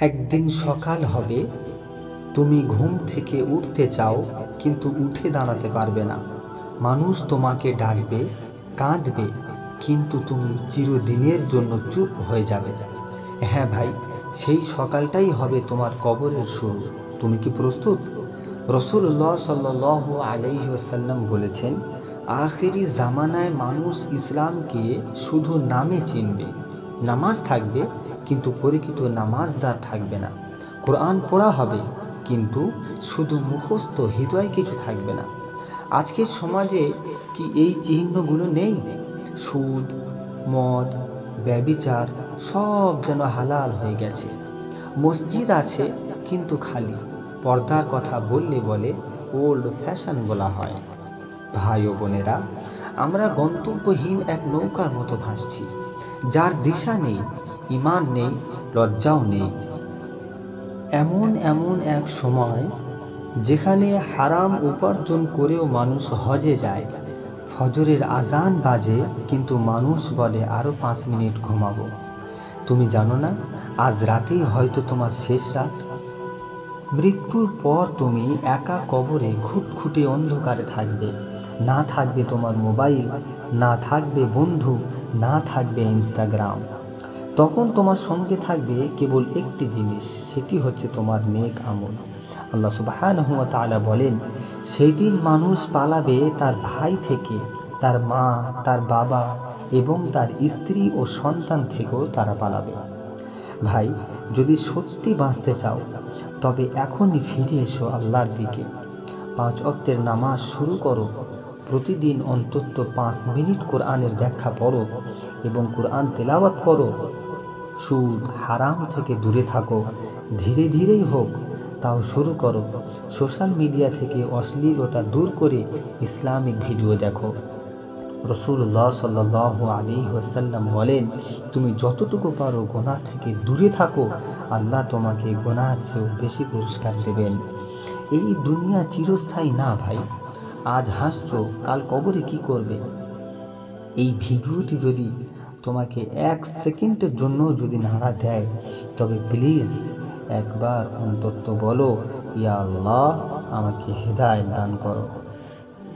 একদিন সকাল হবে, তুমি ঘুম থেকে উঠতে চাও কিন্তু উঠে দাঁড়াতে পারবে না। মানুষ তোমাকে ডাকবে, কাঁদবে, কিন্তু তুমি চিরদিনের জন্য চুপ হয়ে যাবে। হ্যাঁ ভাই, সেই সকালটাই হবে তোমার কবরের শুরু। তুমি কি প্রস্তুত? রাসূলুল্লাহ সাল্লাল্লাহু আলাইহি ওয়াসাল্লাম বলেছেন, আখেরি জামানায় মানুষ ইসলামকে শুধু নামে চিনবে। নামাজ থাকবে কিন্তু পরিচিত নামাজদার থাকবে না। কোরআন পড়া হবে কিন্তু শুধু মুখস্থ, হৃদয় কিছু থাকবে না। আজকের সমাজে কি এই চিহ্নগুলো নেই? সুদ, মদ, ব্যভিচার সব যেন হালাল হয়ে গেছে। মসজিদ আছে কিন্তু খালি। পর্দার কথা বললে বলে ওল্ড ফ্যাশন বলা হয়। ভাই ও বোনেরা, আমরা গন্তব্যহীন এক নৌকার মতো ভাসছি, যার দিশা নেই, ঈমান নেই, লজ্জাও নেই। এমন এক সময় যেখানে হারাম উপার্জন করেও মানুষ হজে যায়, ফজরের আজান বাজে কিন্তু মানুষ বলে আরো 5 মিনিট ঘুমাবো। তুমি জানো না, আজ রাতেই হয়তো তোমার শেষ রাত। মৃত্যুর পর তুমি একা কবরে ঘুটঘুটে অন্ধকারে থাকবে। না থাকবে তোমার মোবাইল, না থাকবে বন্ধু, না থাকবে ইনস্টাগ্রাম। তখন তোমার সঙ্গে থাকবে কেবল একটি জিনিস, সেটি হচ্ছে তোমার নেক আমল। আল্লাহ সুবহানাহু ওয়া তাআলা বলেন, সেই দিন মানুষ পালাবে তার ভাই থেকে, তার মা, তার বাবা এবং তার স্ত্রী ও সন্তান থেকেও তারা পালাবে। ভাই, যদি সত্যি বাঁচতে চাও তবে এখনই ফিরে এসো আল্লাহর দিকে। 5 ওয়াক্তের নামাজ শুরু করো। প্রতিদিন অন্তত 5 মিনিট কোরআনের ব্যাখ্যা পড়ো এবং কোরআন তেলাওয়াত করো। সুদ, হারাম থেকে দূরে থাকো। ধীরে ধীরেই হোক, তাও শুরু করো। সোশ্যাল মিডিয়া থেকে অশ্লীলতা দূর করে ইসলামিক ভিডিও দেখো। রাসূলুল্লাহ সাল্লাল্লাহু আলাইহি ওয়াসাল্লাম বলেন, তুমি যতটুকু পারো গুনাহ থেকে দূরে থাকো, আল্লাহ তোমাকে গুনাহের চেয়েও বেশি পুরস্কার দেবেন। এই দুনিয়া চিরস্থায়ী না ভাই। আজ হাসছো, কাল কবরে কি করবে? এই ভিডিওটি যদি তোমাকে 1 সেকেন্ডের জন্য যদি নাড়া দেয়, তবে প্লিজ একবার অন্তত বলো, ইয়া আল্লাহ, আমাকে হেদায়েত দান করো।